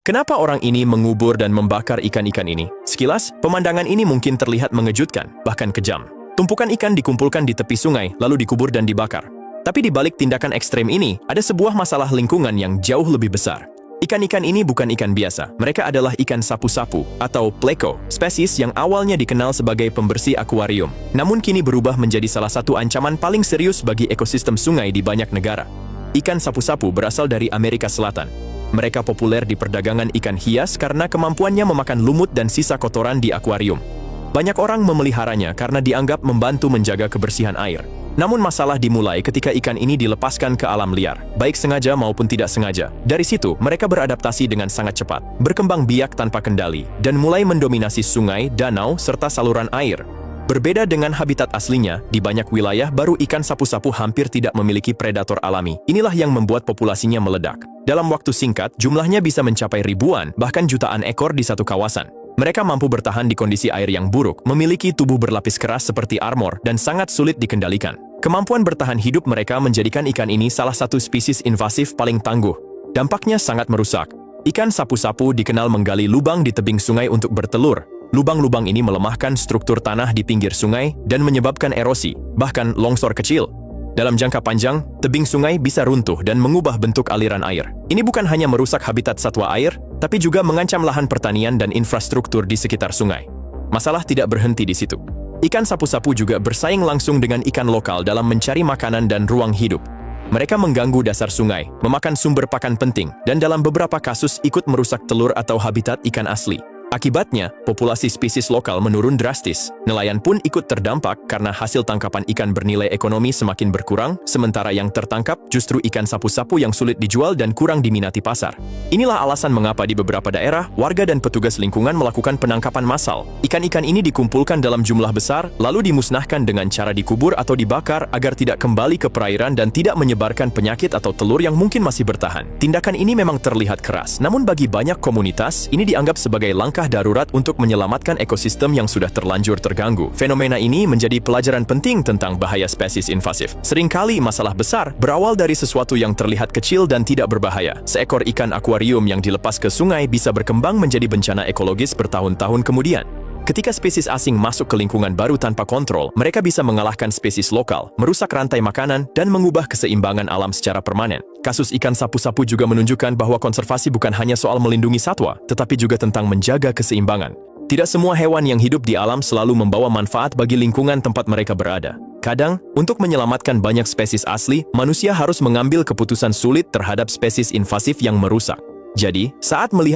Kenapa orang ini mengubur dan membakar ikan-ikan ini? Sekilas, pemandangan ini mungkin terlihat mengejutkan, bahkan kejam. Tumpukan ikan dikumpulkan di tepi sungai, lalu dikubur dan dibakar. Tapi di balik tindakan ekstrem ini, ada sebuah masalah lingkungan yang jauh lebih besar. Ikan-ikan ini bukan ikan biasa, mereka adalah ikan sapu-sapu atau pleko, spesies yang awalnya dikenal sebagai pembersih akuarium. Namun kini berubah menjadi salah satu ancaman paling serius bagi ekosistem sungai di banyak negara. Ikan sapu-sapu berasal dari Amerika Selatan. Mereka populer di perdagangan ikan hias karena kemampuannya memakan lumut dan sisa kotoran di akuarium. Banyak orang memeliharanya karena dianggap membantu menjaga kebersihan air. Namun masalah dimulai ketika ikan ini dilepaskan ke alam liar, baik sengaja maupun tidak sengaja. Dari situ, mereka beradaptasi dengan sangat cepat, berkembang biak tanpa kendali, dan mulai mendominasi sungai, danau, serta saluran air. Berbeda dengan habitat aslinya, di banyak wilayah baru ikan sapu-sapu hampir tidak memiliki predator alami. Inilah yang membuat populasinya meledak. Dalam waktu singkat, jumlahnya bisa mencapai ribuan, bahkan jutaan ekor di satu kawasan. Mereka mampu bertahan di kondisi air yang buruk, memiliki tubuh berlapis keras seperti armor, dan sangat sulit dikendalikan. Kemampuan bertahan hidup mereka menjadikan ikan ini salah satu spesies invasif paling tangguh. Dampaknya sangat merusak. Ikan sapu-sapu dikenal menggali lubang di tebing sungai untuk bertelur. Lubang-lubang ini melemahkan struktur tanah di pinggir sungai dan menyebabkan erosi, bahkan longsor kecil. Dalam jangka panjang, tebing sungai bisa runtuh dan mengubah bentuk aliran air. Ini bukan hanya merusak habitat satwa air, tapi juga mengancam lahan pertanian dan infrastruktur di sekitar sungai. Masalah tidak berhenti di situ. Ikan sapu-sapu juga bersaing langsung dengan ikan lokal dalam mencari makanan dan ruang hidup. Mereka mengganggu dasar sungai, memakan sumber pakan penting, dan dalam beberapa kasus ikut merusak telur atau habitat ikan asli. Akibatnya, populasi spesies lokal menurun drastis. Nelayan pun ikut terdampak karena hasil tangkapan ikan bernilai ekonomi semakin berkurang, sementara yang tertangkap justru ikan sapu-sapu yang sulit dijual dan kurang diminati pasar. Inilah alasan mengapa di beberapa daerah, warga dan petugas lingkungan melakukan penangkapan massal. Ikan-ikan ini dikumpulkan dalam jumlah besar, lalu dimusnahkan dengan cara dikubur atau dibakar agar tidak kembali ke perairan dan tidak menyebarkan penyakit atau telur yang mungkin masih bertahan. Tindakan ini memang terlihat keras, namun bagi banyak komunitas, ini dianggap sebagai langkah darurat untuk menyelamatkan ekosistem yang sudah terlanjur terganggu. Fenomena ini menjadi pelajaran penting tentang bahaya spesies invasif. Seringkali masalah besar berawal dari sesuatu yang terlihat kecil dan tidak berbahaya. Seekor ikan akuarium yang dilepas ke sungai bisa berkembang menjadi bencana ekologis bertahun-tahun kemudian. Ketika spesies asing masuk ke lingkungan baru tanpa kontrol, mereka bisa mengalahkan spesies lokal, merusak rantai makanan, dan mengubah keseimbangan alam secara permanen. Kasus ikan sapu-sapu juga menunjukkan bahwa konservasi bukan hanya soal melindungi satwa, tetapi juga tentang menjaga keseimbangan. Tidak semua hewan yang hidup di alam selalu membawa manfaat bagi lingkungan tempat mereka berada. Kadang, untuk menyelamatkan banyak spesies asli, manusia harus mengambil keputusan sulit terhadap spesies invasif yang merusak. Jadi, saat melihat